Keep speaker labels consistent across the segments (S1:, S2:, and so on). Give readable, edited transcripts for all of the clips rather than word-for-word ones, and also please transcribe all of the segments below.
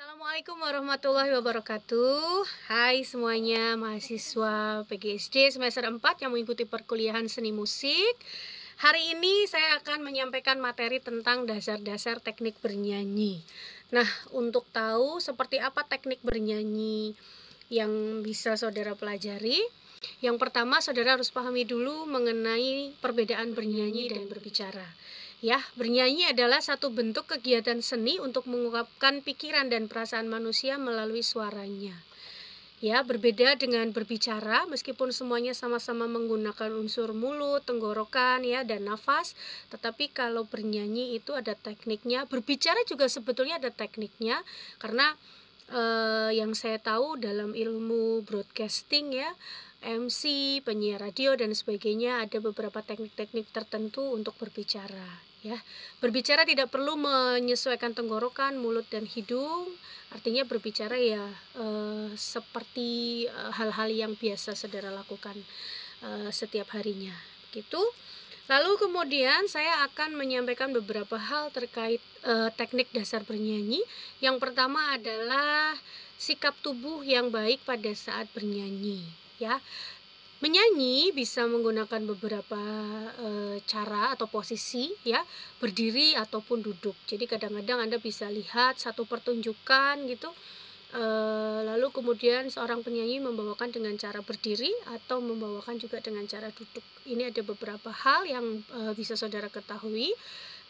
S1: Assalamualaikum warahmatullahi wabarakatuh. Hai semuanya, mahasiswa PGSD semester 4 yang mengikuti perkuliahan seni musik. Hari ini saya akan menyampaikan materi tentang dasar-dasar teknik bernyanyi. Nah, untuk tahu seperti apa teknik bernyanyi yang bisa saudara pelajari, yang pertama saudara harus pahami dulu mengenai perbedaan bernyanyi dan berbicara. Ya, bernyanyi adalah satu bentuk kegiatan seni untuk mengungkapkan pikiran dan perasaan manusia melalui suaranya. Ya, berbeda dengan berbicara, meskipun semuanya sama-sama menggunakan unsur mulut, tenggorokan, ya, dan nafas, tetapi kalau bernyanyi itu ada tekniknya. Berbicara juga sebetulnya ada tekniknya, karena yang saya tahu dalam ilmu broadcasting, ya, MC, penyiar radio dan sebagainya, ada beberapa teknik-teknik tertentu untuk berbicara. Ya, berbicara tidak perlu menyesuaikan tenggorokan, mulut dan hidung. Artinya berbicara ya seperti hal-hal yang biasa saudara lakukan setiap harinya. Gitu. Lalu kemudian saya akan menyampaikan beberapa hal terkait teknik dasar bernyanyi. Yang pertama adalah sikap tubuh yang baik pada saat bernyanyi. Ya, menyanyi bisa menggunakan beberapa cara atau posisi, ya, berdiri ataupun duduk. Jadi kadang-kadang Anda bisa lihat satu pertunjukan gitu, lalu kemudian seorang penyanyi membawakan dengan cara berdiri atau membawakan juga dengan cara duduk. Ini ada beberapa hal yang bisa saudara ketahui.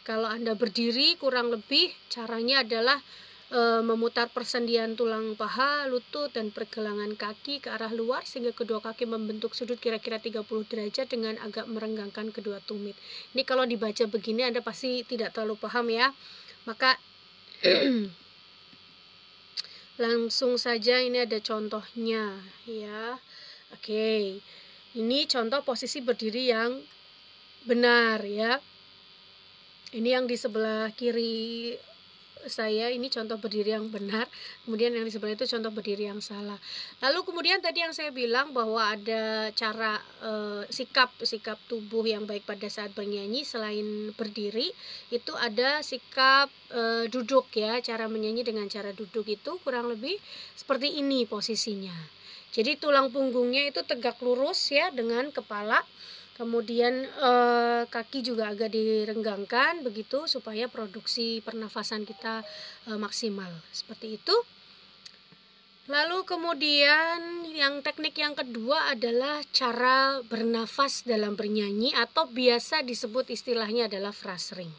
S1: Kalau Anda berdiri, kurang lebih caranya adalah memutar persendian tulang paha, lutut, dan pergelangan kaki ke arah luar sehingga kedua kaki membentuk sudut kira-kira 30 derajat dengan agak merenggangkan kedua tumit. Ini kalau dibaca begini Anda pasti tidak terlalu paham, ya. Maka langsung saja ini ada contohnya, ya. Oke. Ini contoh posisi berdiri yang benar, ya. Ini yang di sebelah kiri saya, ini contoh berdiri yang benar, kemudian yang di sebelah itu contoh berdiri yang salah. Lalu kemudian tadi yang saya bilang bahwa ada cara sikap tubuh yang baik pada saat bernyanyi. Selain berdiri itu ada sikap duduk, ya. Cara menyanyi dengan cara duduk itu kurang lebih seperti ini posisinya. Jadi tulang punggungnya itu tegak lurus, ya, dengan kepala. Kemudian kaki juga agak direnggangkan begitu supaya produksi pernafasan kita maksimal, seperti itu. Lalu kemudian yang teknik yang kedua adalah cara bernafas dalam bernyanyi atau biasa disebut istilahnya adalah phrasing.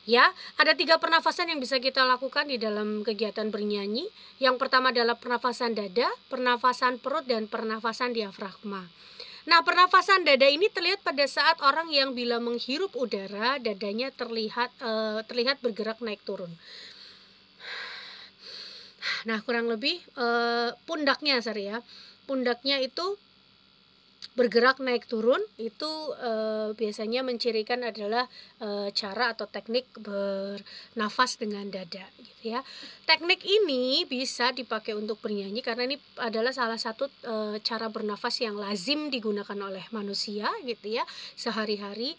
S1: Ya, ada 3 pernafasan yang bisa kita lakukan di dalam kegiatan bernyanyi. Yang pertama adalah pernafasan dada, pernafasan perut, dan pernafasan diafragma. Nah, pernafasan dada ini terlihat pada saat orang yang bila menghirup udara, dadanya terlihat bergerak naik turun. Nah, kurang lebih pundaknya itu bergerak naik turun. Itu biasanya mencirikan adalah cara atau teknik bernafas dengan dada, gitu, ya. Teknik ini bisa dipakai untuk bernyanyi karena ini adalah salah satu cara bernafas yang lazim digunakan oleh manusia, gitu, ya, sehari-hari.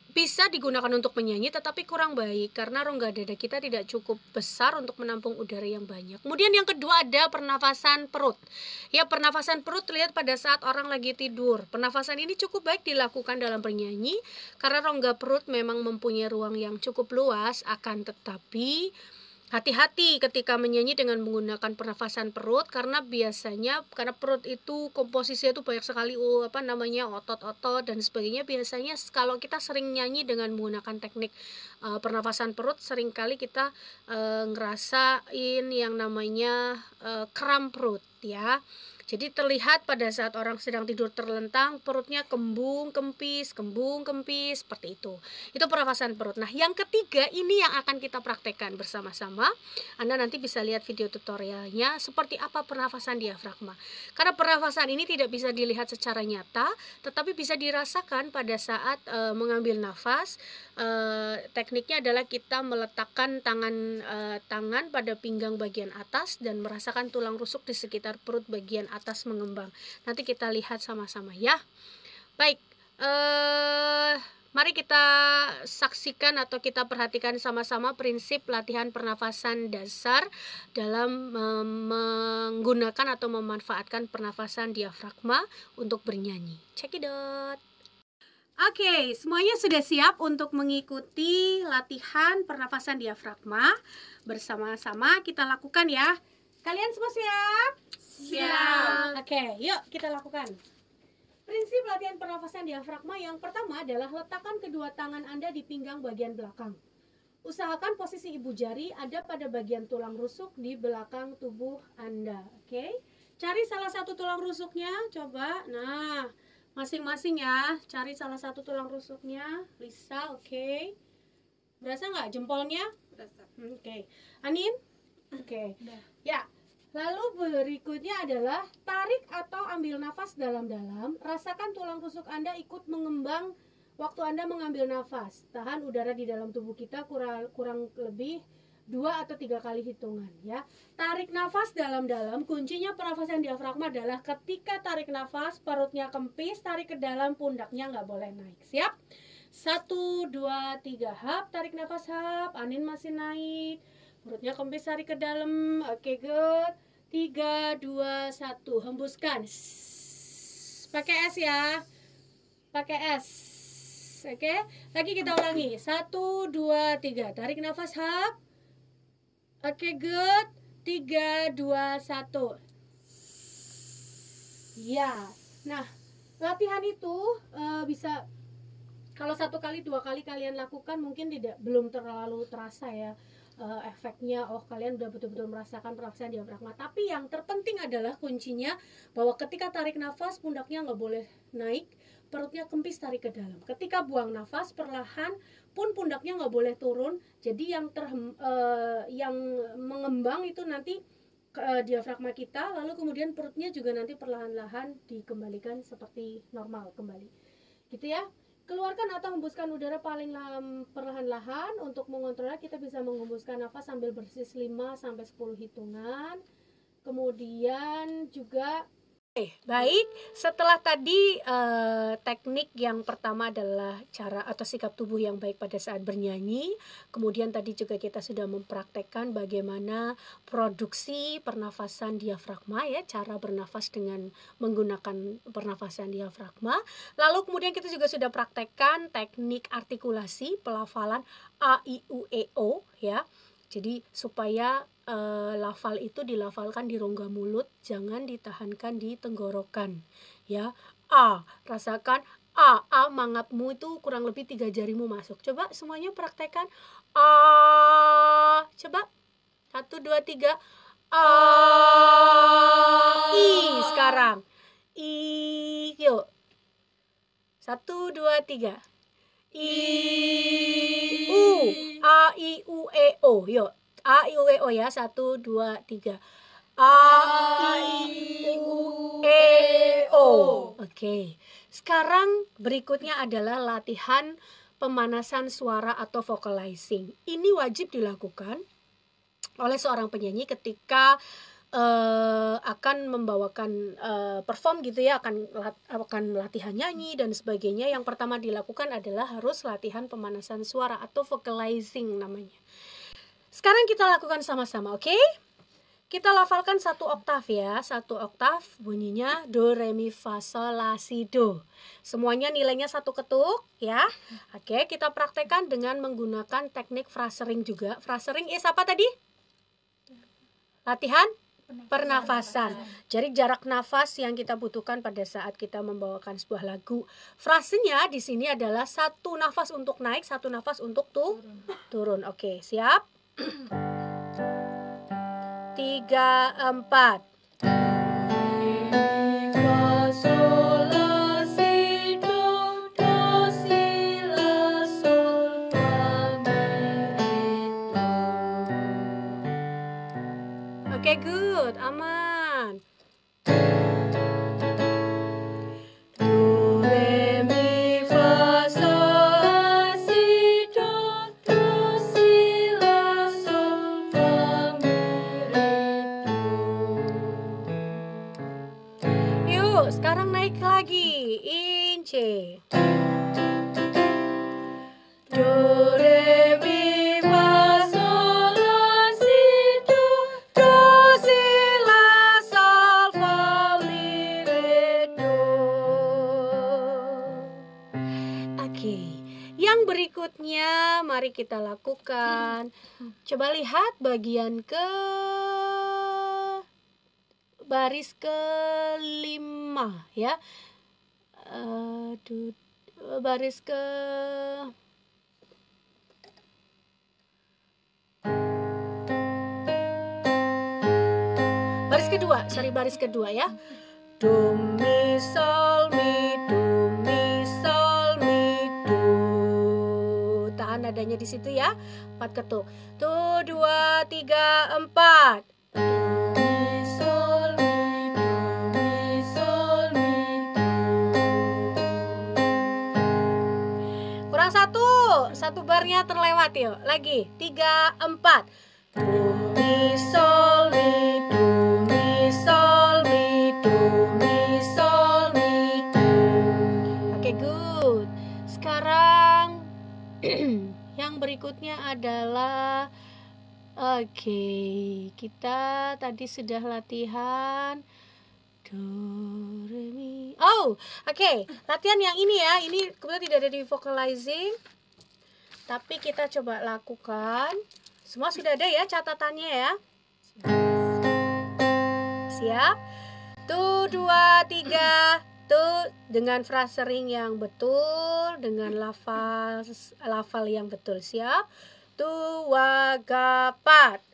S1: Bisa digunakan untuk menyanyi tetapi kurang baik karena rongga dada kita tidak cukup besar untuk menampung udara yang banyak. Kemudian yang kedua ada pernafasan perut. Ya, pernafasan perut terlihat pada saat orang lagi tidur. Pernafasan ini cukup baik dilakukan dalam bernyanyi karena rongga perut memang mempunyai ruang yang cukup luas, akan tetapi hati-hati ketika menyanyi dengan menggunakan pernafasan perut karena perut itu komposisinya itu banyak sekali otot-otot dan sebagainya. Biasanya kalau kita sering nyanyi dengan menggunakan teknik pernafasan perut, seringkali kita ngerasain yang namanya kram perut, ya. Jadi terlihat pada saat orang sedang tidur terlentang, perutnya kembung kempis seperti itu. Itu pernafasan perut. Nah, yang ketiga ini yang akan kita praktekkan bersama-sama. Anda nanti bisa lihat video tutorialnya seperti apa pernafasan diafragma. Karena pernafasan ini tidak bisa dilihat secara nyata, tetapi bisa dirasakan pada saat mengambil nafas. Tekniknya adalah kita meletakkan tangan pada pinggang bagian atas dan merasakan tulang rusuk di sekitar perut bagian atas mengembang. Nanti kita lihat sama-sama, ya. Baik, Mari kita saksikan atau kita perhatikan sama-sama prinsip latihan pernafasan dasar dalam menggunakan atau memanfaatkan pernafasan diafragma untuk bernyanyi. Check it out. Oke, semuanya sudah siap untuk mengikuti latihan pernafasan diafragma. Bersama-sama kita lakukan ya. Kalian semua siap?
S2: Siap.
S1: Oke, yuk kita lakukan. Prinsip latihan pernafasan diafragma yang pertama adalah letakkan kedua tangan Anda di pinggang bagian belakang. Usahakan posisi ibu jari ada pada bagian tulang rusuk di belakang tubuh Anda. Oke, cari salah satu tulang rusuknya, coba. Nah, masing-masing ya, cari salah satu tulang rusuknya. Lisa, oke. Berasa nggak jempolnya?
S2: Berasa.
S1: Oke. Anin? Oke. Ya. Lalu berikutnya adalah tarik atau ambil nafas dalam-dalam. Rasakan tulang rusuk Anda ikut mengembang waktu Anda mengambil nafas. Tahan udara di dalam tubuh kita kurang lebih 2 atau 3 kali hitungan ya. Tarik nafas dalam-dalam. Kuncinya pernafasan diafragma adalah ketika tarik nafas perutnya kempis, tarik ke dalam, pundaknya nggak boleh naik. Siap? 1, 2, 3 hap, tarik nafas hap. Anin masih naik. Perutnya kempis, tarik ke dalam. Oke, good. 3, 2, 1. Hembuskan. Pakai S ya. Pakai S. Oke. Lagi kita ulangi. 1, 2, 3. Tarik nafas hap. Oke, good. 3, 2, 1. Ya. Nah, latihan itu bisa kalau 1 kali 2 kali kalian lakukan mungkin belum terlalu terasa ya efeknya. Oh, kalian udah betul-betul merasakan pernafasan diafragma. Tapi yang terpenting adalah kuncinya bahwa ketika tarik nafas pundaknya nggak boleh naik, perutnya kempis, tarik ke dalam. Ketika buang nafas perlahan pun pundaknya nggak boleh turun. Jadi yang mengembang itu nanti diafragma kita, lalu kemudian perutnya juga nanti perlahan-lahan dikembalikan seperti normal kembali. Gitu ya. Keluarkan atau hembuskan udara paling perlahan-lahan. Untuk mengontrolnya kita bisa menghembuskan nafas sambil bersis 5-10 hitungan. Kemudian juga baik, setelah tadi teknik yang pertama adalah cara atau sikap tubuh yang baik pada saat bernyanyi. Kemudian tadi juga kita sudah mempraktekkan bagaimana produksi pernafasan diafragma ya, cara bernafas dengan menggunakan pernafasan diafragma. Lalu kemudian kita juga sudah praktekkan teknik artikulasi pelafalan A, I, U, E, O ya. Jadi supaya lafal itu dilafalkan di rongga mulut, jangan ditahankan di tenggorokan ya. A, rasakan A mangapmu itu kurang lebih 3 jarimu masuk. Coba semuanya praktekkan. A, coba 1, 2, 3. A, I sekarang. I, yuk 1, 2, 3. I, U, A, I, U, E, O. Yuk, A, I, U, E, O ya. 1, 2, 3. A, I, U, E, O. Oke. Sekarang berikutnya adalah latihan pemanasan suara atau vocalizing. Ini wajib dilakukan oleh seorang penyanyi ketika akan membawakan perform gitu ya, akan latihan nyanyi dan sebagainya. Yang pertama dilakukan adalah harus latihan pemanasan suara atau vocalizing namanya. Sekarang kita lakukan sama-sama, oke? Kita lafalkan 1 oktav ya, 1 oktav bunyinya do, re, mi, fa, sol, la, si, do. Semuanya nilainya 1 ketuk ya. Oke, kita praktekkan dengan menggunakan teknik frasering juga. Frasering apa tadi? Latihan pernafasan. Jadi jarak nafas yang kita butuhkan pada saat kita membawakan sebuah lagu. Frasenya di sini adalah 1 nafas untuk naik, 1 nafas untuk turun. Oke, siap? 3, 4. Oke, good, aman. Do, re, mi, fa, sol, la, si, do, si, la, sol, fa, mi, re, do. Yuk, sekarang naik lagi. In C. mari kita lakukan. Coba lihat bagian ke baris kelima ya. Baris ke baris kedua ya. Do mi sol mi do mi sol mi do. Tahan nadanya di situ ya. 4 ketuk. Tuh 2 3 4. Do mi sol mi do mi sol mi do. Kurang satu barnya terlewat yuk. Lagi 3 4. Do mi sol mi do mi sol mi do mi sol mi do. Oke, good. Sekarang yang berikutnya adalah kita tadi sudah latihan do re mi. Latihan yang ini ya. Ini kebetulan tidak ada di vocalizing, tapi kita coba lakukan. Semua sudah ada ya catatannya ya. Siap? Tuh 2 3. Tuh dengan phrasing yang betul, dengan lafal yang betul. Siap? Tuh 2 4.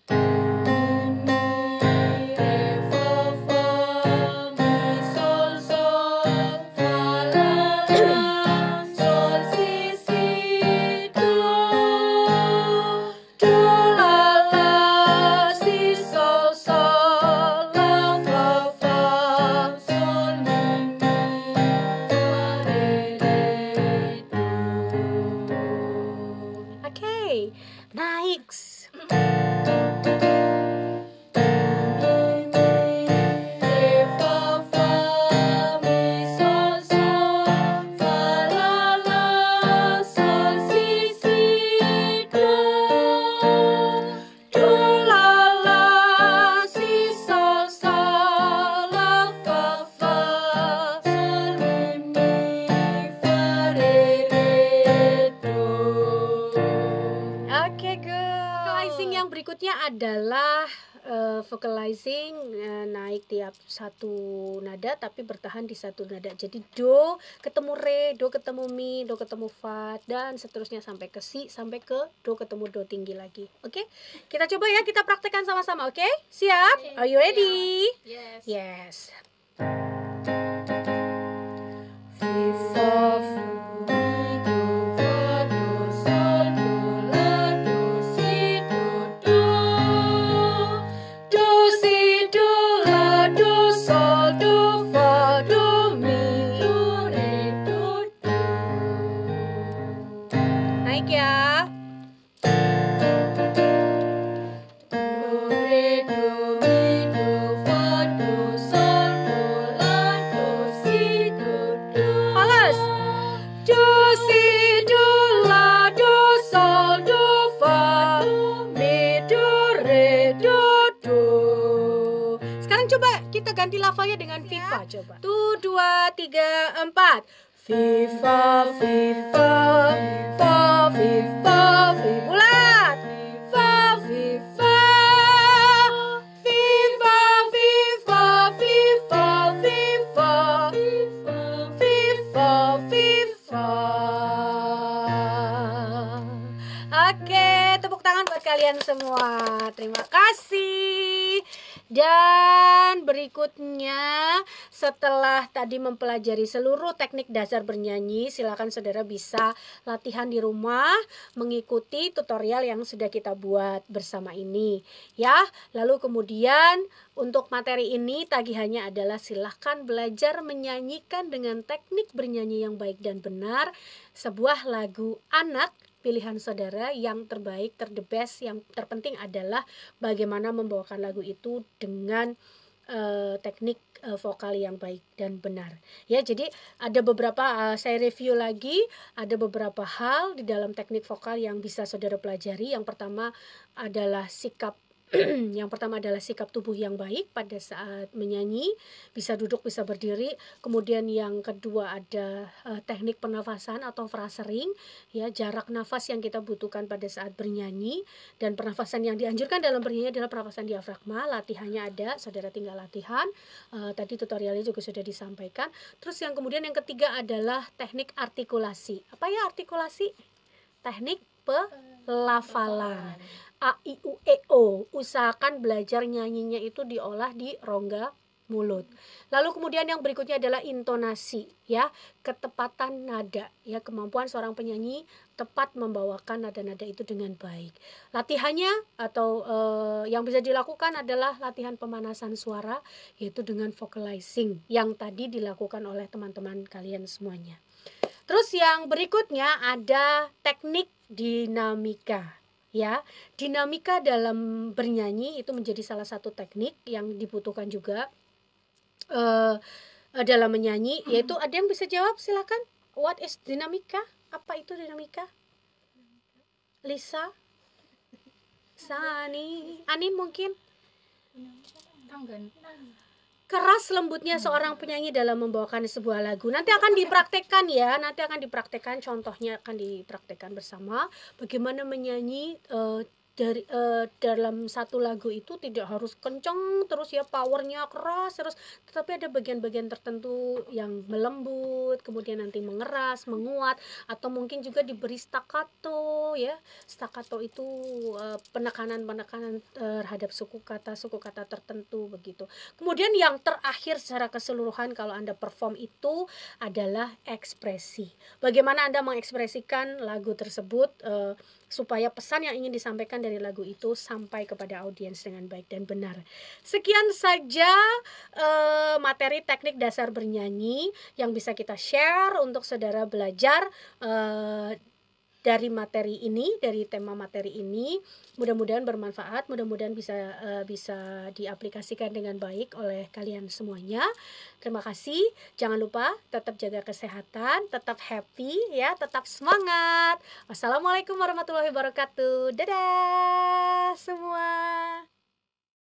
S1: Next. Yang berikutnya adalah vocalizing naik tiap satu nada tapi bertahan di satu nada. Jadi do ketemu re, do ketemu mi, do ketemu fa, dan seterusnya sampai ke si, sampai ke do ketemu do tinggi lagi. Oke? Kita coba ya, kita praktekkan sama-sama, oke? Siap? Are you ready?
S2: Yes.
S1: Yes. Naik ya. Balas. Do si do la do sol do fa mi do re do do. Sekarang coba kita ganti lafalnya dengan viva coba. Tuh 2 3 4. Viva viva fa viva viva bulat. Fa viva viva viva viva viva viva viva. Oke, tepuk tangan buat kalian semua. Terima kasih. Dan berikutnya, setelah tadi mempelajari seluruh teknik dasar bernyanyi, silakan saudara bisa latihan di rumah mengikuti tutorial yang sudah kita buat bersama ini ya. Lalu kemudian untuk materi ini tagihannya adalah silahkan belajar menyanyikan dengan teknik bernyanyi yang baik dan benar sebuah lagu anak pilihan saudara yang terbaik, the best. Yang terpenting adalah bagaimana membawakan lagu itu dengan teknik vokal yang baik dan benar. Ya, jadi ada beberapa saya review lagi, ada beberapa hal di dalam teknik vokal yang bisa saudara pelajari. Yang pertama adalah sikap Yang pertama adalah sikap tubuh yang baik pada saat menyanyi, bisa duduk, bisa berdiri. Kemudian yang kedua ada teknik pernafasan atau frasering, ya, jarak nafas yang kita butuhkan pada saat bernyanyi. Dan pernafasan yang dianjurkan dalam bernyanyi adalah pernafasan diafragma. Latihannya ada, saudara tinggal latihan. Tadi tutorialnya juga sudah disampaikan. Terus yang kemudian yang ketiga adalah teknik artikulasi. Apa ya artikulasi? Teknik pelafalan. A, I, U, E, O. Usahakan belajar nyanyinya itu diolah di rongga mulut. Lalu kemudian yang berikutnya adalah intonasi, ya, ketepatan nada, ya, kemampuan seorang penyanyi tepat membawakan nada-nada itu dengan baik. Latihannya atau yang bisa dilakukan adalah latihan pemanasan suara, yaitu dengan vocalizing yang tadi dilakukan oleh teman-teman kalian semuanya. Terus yang berikutnya ada teknik dinamika. Ya, dinamika dalam bernyanyi itu menjadi salah satu teknik yang dibutuhkan juga dalam menyanyi, yaitu ada yang bisa jawab, silakan. What is dinamika? Apa itu dinamika? Lisa, Sani, Anin mungkin. Keras lembutnya seorang penyanyi dalam membawakan sebuah lagu. Nanti akan dipraktekkan ya, contohnya akan dipraktekkan bersama bagaimana menyanyi dalam satu lagu itu tidak harus kenceng terus ya, powernya keras terus, tetapi ada bagian-bagian tertentu yang melembut, kemudian nanti mengeras, menguat, atau mungkin juga diberi staccato, ya. Staccato itu penekanan terhadap suku kata tertentu begitu. Kemudian yang terakhir secara keseluruhan kalau Anda perform itu adalah ekspresi. Bagaimana Anda mengekspresikan lagu tersebut supaya pesan yang ingin disampaikan dari lagu itu sampai kepada audiens dengan baik dan benar. Sekian saja materi teknik dasar bernyanyi yang bisa kita share untuk saudara belajar dari materi ini, dari tema materi ini. Mudah-mudahan bermanfaat, mudah-mudahan bisa diaplikasikan dengan baik oleh kalian semuanya. Terima kasih. Jangan lupa tetap jaga kesehatan, tetap happy ya, tetap semangat. Wassalamualaikum warahmatullahi wabarakatuh. Dadah semua.